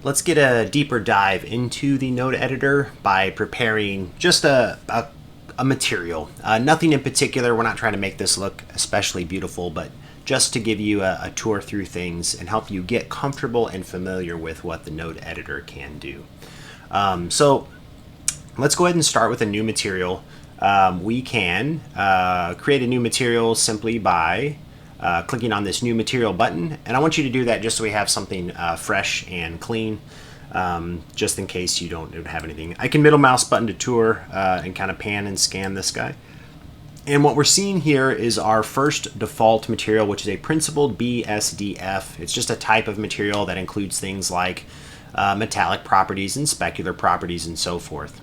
let's get a deeper dive into the node editor by preparing just a material. Nothing in particular. We're not trying to make this look especially beautiful, but just to give you a tour through things and help you get comfortable and familiar with what the node editor can do. So let's go ahead and start with a new material. We can create a new material simply by clicking on this new material button, and I want you to do that just so we have something fresh and clean, just in case you don't have anything. I can middle mouse button to tour and kind of pan and scan this guy. And what we're seeing here is our first default material, which is a principled BSDF. It's just a type of material that includes things like metallic properties and specular properties and so forth.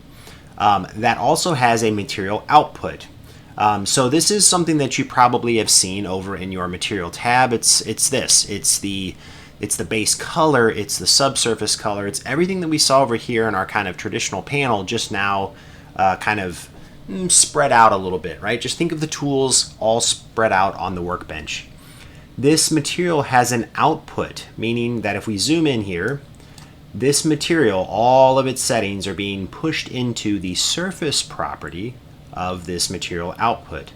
That also has a material output. So this is something that you probably have seen over in your material tab. It's the base color, it's the subsurface color, it's everything that we saw over here in our kind of traditional panel, just now kind of spread out a little bit, right? Just think of the tools all spread out on the workbench. This material has an output, meaning that if we zoom in here, this material, all of its settings are being pushed into the surface property of this material output.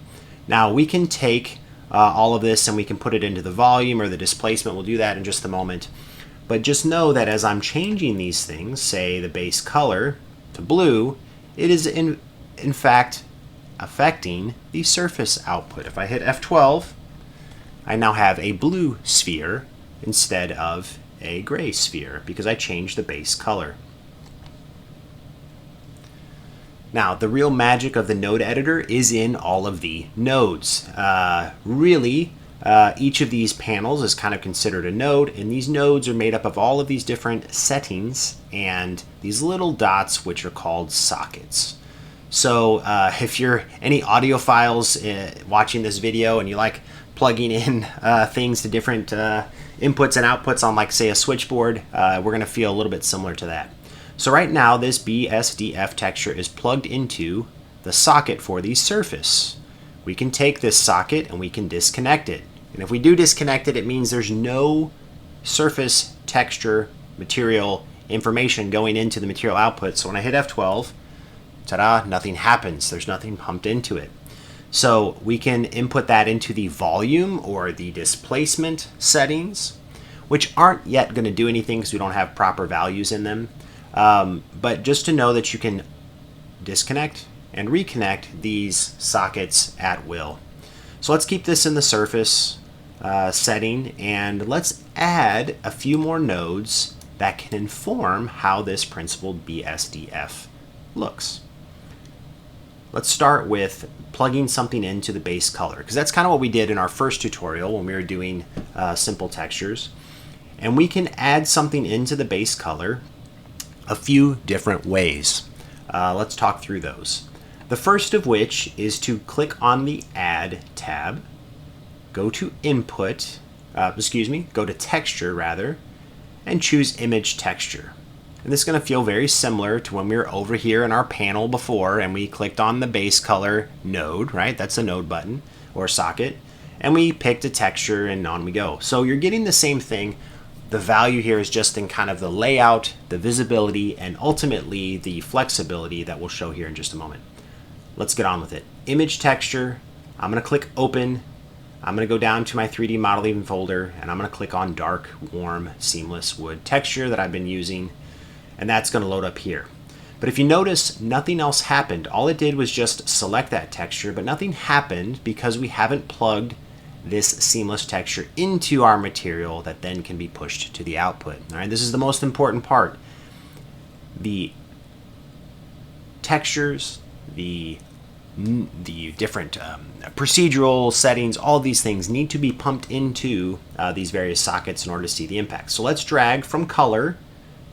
Now we can take all of this and we can put it into the volume or the displacement. We'll do that in just a moment. But just know that as I'm changing these things, say the base color to blue, it is in fact affecting the surface output. If I hit F12, I now have a blue sphere instead of a gray sphere because I changed the base color. Now, the real magic of the node editor is in all of the nodes. Really, each of these panels is kind of considered a node, and these nodes are made up of all of these different settings and these little dots, which are called sockets. So if you're any audiophiles watching this video and you like plugging in things to different inputs and outputs on, like, say, a switchboard, we're going to feel a little bit similar to that. So right now this BSDF texture is plugged into the socket for the surface. We can take this socket and we can disconnect it. And if we do disconnect it, it means there's no surface texture material information going into the material output. So when I hit F12, ta-da, nothing happens. There's nothing pumped into it. So we can input that into the volume or the displacement settings, which aren't yet going to do anything because we don't have proper values in them. But just to know that you can disconnect and reconnect these sockets at will. So let's keep this in the surface setting, and let's add a few more nodes that can inform how this principled BSDF looks. Let's start with plugging something into the base color, because that's kind of what we did in our first tutorial when we were doing simple textures. And we can add something into the base color a few different ways. Let's talk through those. The first of which is to click on the Add tab, go to Input, go to Texture rather, and choose Image Texture. And this is going to feel very similar to when we were over here in our panel before and we clicked on the base color node, right? That's the node button or socket. And we picked a texture and on we go. So you're getting the same thing. The value here is just in kind of the layout, the visibility, and ultimately the flexibility that we'll show here in just a moment. Let's get on with it. Image texture, I'm going to click open. I'm going to go down to my 3D modeling folder and I'm going to click on dark, warm, seamless wood texture that I've been using, and that's going to load up here. But if you notice, nothing else happened. All it did was just select that texture, but nothing happened because we haven't plugged this seamless texture into our material that then can be pushed to the output. All right, this is the most important part. The textures, the different procedural settings, all these things need to be pumped into these various sockets in order to see the impact. So let's drag from color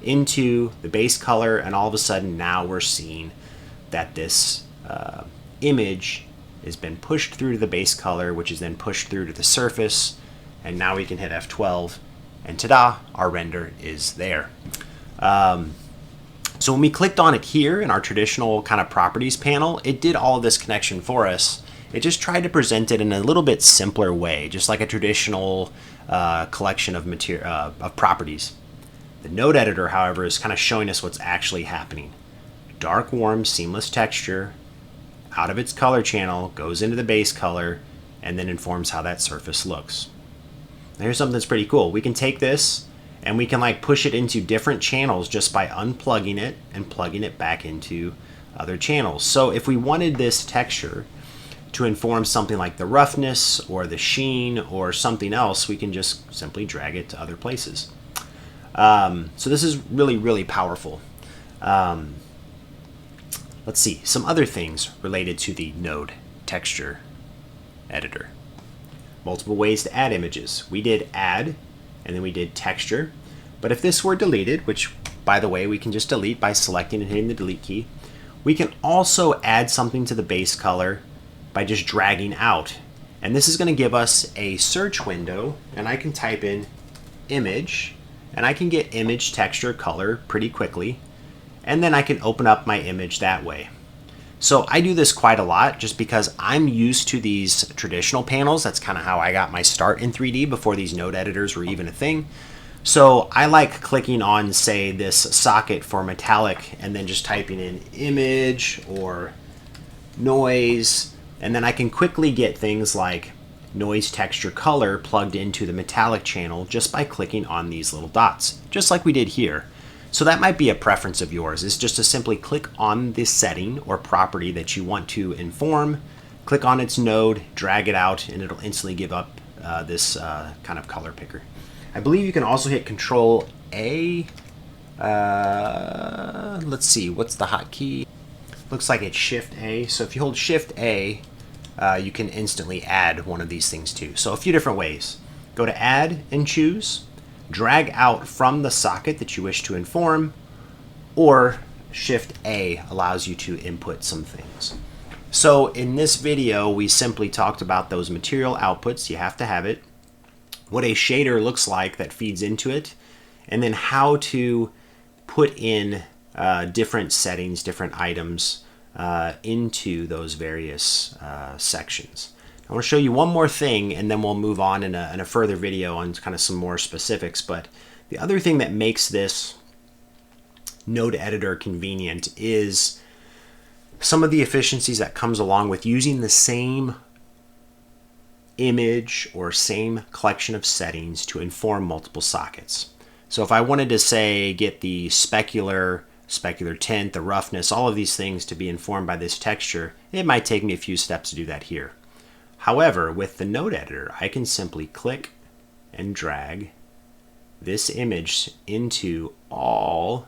into the base color, and all of a sudden now we're seeing that this image has been pushed through to the base color, which is then pushed through to the surface, and now we can hit F12 and ta-da, our render is there. So when we clicked on it here in our traditional kind of properties panel, it did all of this connection for us. It just tried to present it in a little bit simpler way, just like a traditional collection of properties. The node editor, however, is kind of showing us what's actually happening. Dark, warm, seamless texture out of its color channel, goes into the base color, and then informs how that surface looks. Now here's something that's pretty cool. We can take this and we can like push it into different channels just by unplugging it and plugging it back into other channels. So if we wanted this texture to inform something like the roughness or the sheen or something else, we can just simply drag it to other places. So this is really, really powerful. Let's see, some other things related to the node texture editor. Multiple ways to add images. We did add, and then we did texture. But if this were deleted, which by the way, we can just delete by selecting and hitting the delete key, we can also add something to the base color by just dragging out. And this is going to give us a search window, and I can type in image, and I can get image texture color pretty quickly. And then I can open up my image that way. So I do this quite a lot just because I'm used to these traditional panels. That's kind of how I got my start in 3D before these node editors were even a thing. So I like clicking on, say, this socket for metallic and then just typing in image or noise. And then I can quickly get things like noise texture color plugged into the metallic channel just by clicking on these little dots, just like we did here. So that might be a preference of yours, is just to simply click on this setting or property that you want to inform, click on its node, drag it out, and it'll instantly give up this kind of color picker. I believe you can also hit Control A. Let's see, what's the hotkey? Looks like it's Shift A. So if you hold Shift A, you can instantly add one of these things too. So a few different ways. Go to Add and choose. Drag out from the socket that you wish to inform, or Shift A allows you to input some things. So in this video, we simply talked about those material outputs. You have to have it, what a shader looks like that feeds into it, and then how to put in different settings, different items into those various sections. I want to show you one more thing, and then we'll move on in a further video on kind of some more specifics. But the other thing that makes this node editor convenient is some of the efficiencies that comes along with using the same image or same collection of settings to inform multiple sockets. So if I wanted to, say, get the specular tint, the roughness, all of these things to be informed by this texture, it might take me a few steps to do that here. However, with the node editor, I can simply click and drag this image into all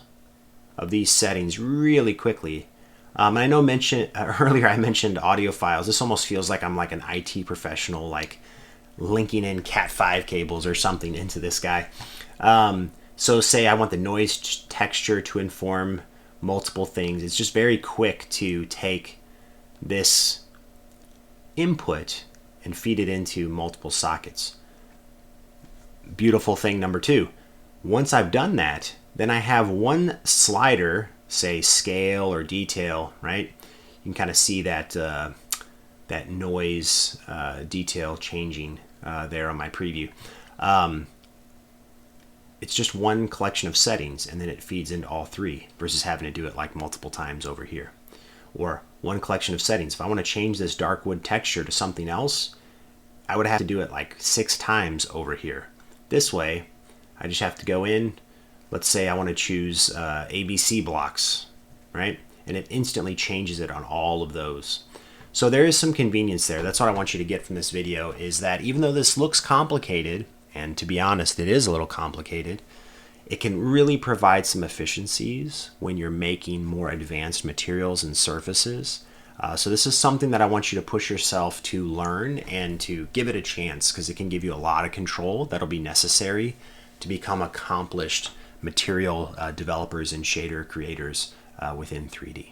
of these settings really quickly. And I know earlier I mentioned audio files. This almost feels like I'm like an IT professional, like linking in Cat5 cables or something into this guy. So say I want the noise texture to inform multiple things. It's just very quick to take this input and feed it into multiple sockets. Beautiful thing number two. Once I've done that, then I have one slider, say scale or detail, right? You can kind of see that that noise detail changing there on my preview. It's just one collection of settings, and then it feeds into all three versus having to do it like multiple times over here. Or one collection of settings. If I want to change this dark wood texture to something else, I would have to do it like 6 times over here. This way, I just have to go in. Let's say I want to choose ABC blocks, right? And it instantly changes it on all of those. So there is some convenience there. That's what I want you to get from this video, is that even though this looks complicated, and to be honest, it is a little complicated, it can really provide some efficiencies when you're making more advanced materials and surfaces. So this is something that I want you to push yourself to learn and to give it a chance, because it can give you a lot of control that'll be necessary to become accomplished material developers and shader creators within 3D.